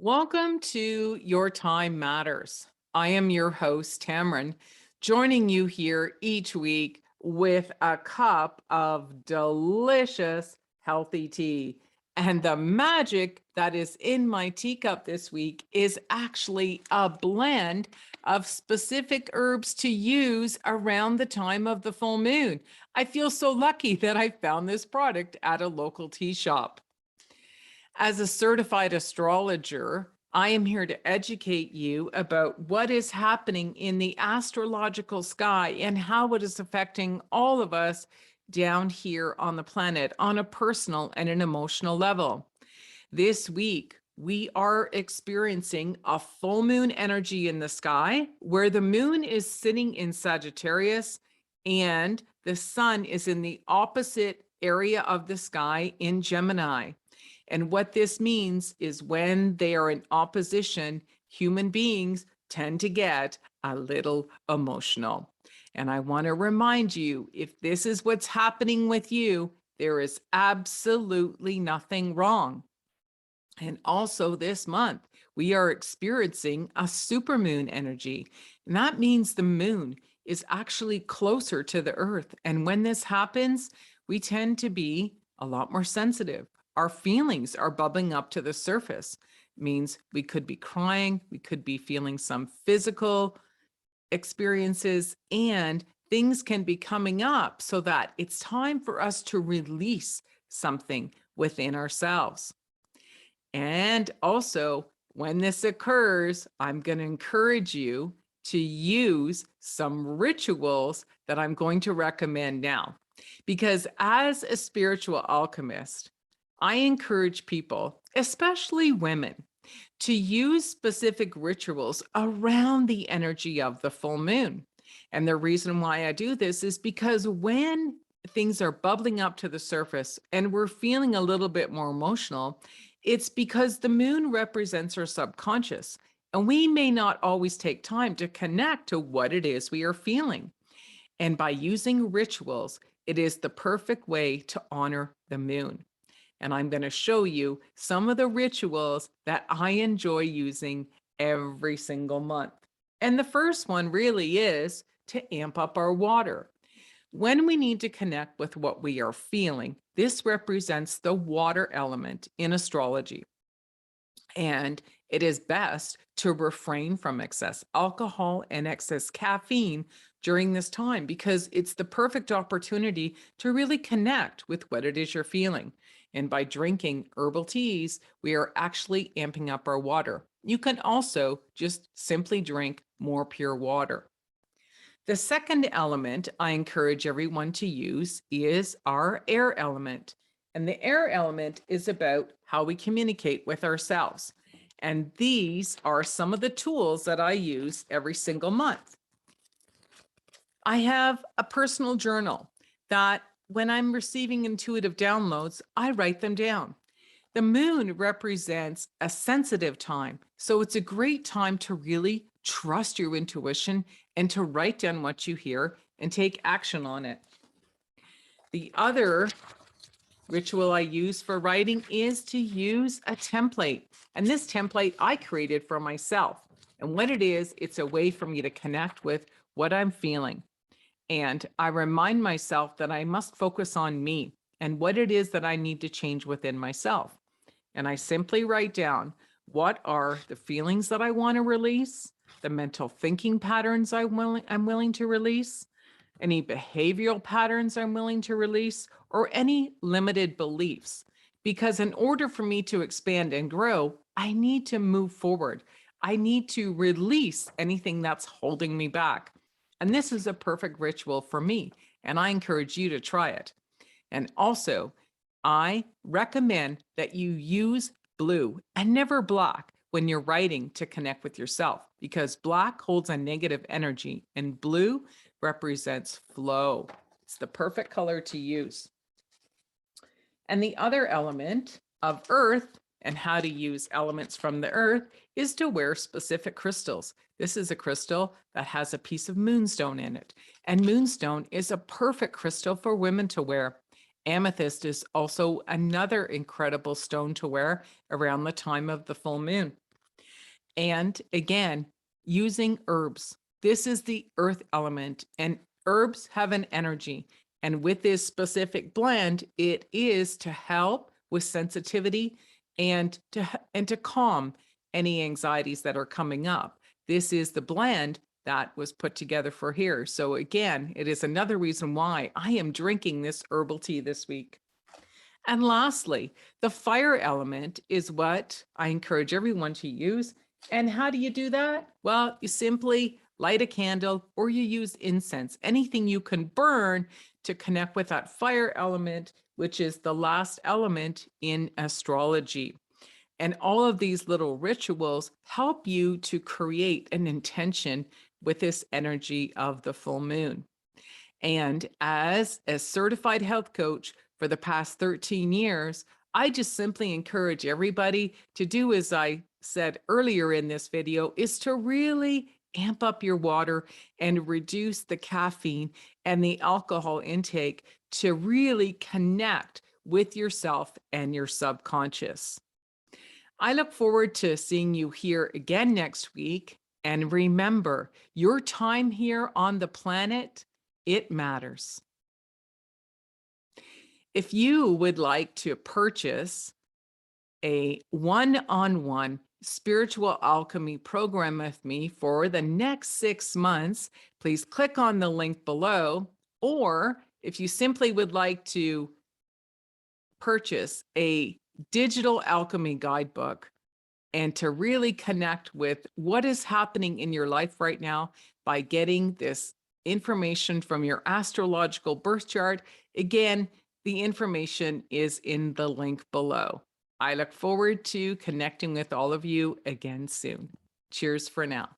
Welcome to Your Time Matters. I am your host, Tammeron, joining you here each week with a cup of delicious, healthy tea. And the magic that is in my teacup this week is actually a blend of specific herbs to use around the time of the full moon. I feel so lucky that I found this product at a local tea shop. As a certified astrologer, I am here to educate you about what is happening in the astrological sky and how it is affecting all of us down here on the planet on a personal and an emotional level. This week, we are experiencing a full moon energy in the sky where the moon is sitting in Sagittarius and the sun is in the opposite area of the sky in Gemini. And what this means is when they are in opposition, human beings tend to get a little emotional. And I want to remind you, if this is what's happening with you, there is absolutely nothing wrong. And also this month, we are experiencing a supermoon energy. And that means the moon is actually closer to the earth. And when this happens, we tend to be a lot more sensitive. Our feelings are bubbling up to the surface. It means we could be crying, we could be feeling some physical experiences, and things can be coming up so that it's time for us to release something within ourselves. And also, when this occurs, I'm going to encourage you to use some rituals that I'm going to recommend now. Because as a spiritual alchemist, I encourage people, especially women, to use specific rituals around the energy of the full moon. And the reason why I do this is because when things are bubbling up to the surface and we're feeling a little bit more emotional, it's because the moon represents our subconscious, and we may not always take time to connect to what it is we are feeling. And by using rituals, it is the perfect way to honor the moon. And I'm going to show you some of the rituals that I enjoy using every single month. And the first one really is to amp up our water. When we need to connect with what we are feeling, this represents the water element in astrology. And it is best to refrain from excess alcohol and excess caffeine during this time because it's the perfect opportunity to really connect with what it is you're feeling. And by drinking herbal teas, we are actually amping up our water. You can also just simply drink more pure water. The second element I encourage everyone to use is our air element. And the air element is about how we communicate with ourselves. And these are some of the tools that I use every single month. I have a personal journal that when I'm receiving intuitive downloads, I write them down. The moon represents a sensitive time, so it's a great time to really trust your intuition and to write down what you hear and take action on it. The other ritual I use for writing is to use a template. And this template I created for myself. And what it is, it's a way for me to connect with what I'm feeling. And I remind myself that I must focus on me and what it is that I need to change within myself. And I simply write down what are the feelings that I want to release, the mental thinking patterns I'm willing to release, any behavioral patterns I'm willing to release, or any limited beliefs. Because in order for me to expand and grow, I need to move forward. I need to release anything that's holding me back. And this is a perfect ritual for me, and I encourage you to try it. And also, I recommend that you use blue and never black when you're writing to connect with yourself, because black holds a negative energy and blue represents flow. It's the perfect color to use. And the other element of earth and how to use elements from the earth is to wear specific crystals. This is a crystal that has a piece of moonstone in it. And moonstone is a perfect crystal for women to wear. Amethyst is also another incredible stone to wear around the time of the full moon. And again, using herbs. This is the earth element, and herbs have an energy. And with this specific blend, it is to help with sensitivity and to calm any anxieties that are coming up. This is the blend that was put together for here. So again, it is another reason why I am drinking this herbal tea this week. And lastly, the fire element is what I encourage everyone to use. And how do you do that? Well, you simply light a candle or you use incense, anything you can burn to connect with that fire element, which is the last element in astrology. And all of these little rituals help you to create an intention with this energy of the full moon. And as a certified health coach for the past 13 years, I just simply encourage everybody to do as I said earlier in this video, is to really amp up your water and reduce the caffeine and the alcohol intake to really connect with yourself and your subconscious. I look forward to seeing you here again next week. And remember, your time here on the planet, it matters. If you would like to purchase a one-on-one spiritual alchemy program with me for the next 6 months, please click on the link below. Or if you simply would like to purchase a digital alchemy guidebook and to really connect with what is happening in your life right now by getting this information from your astrological birth chart, again, the information is in the link below. I look forward to connecting with all of you again soon. Cheers for now.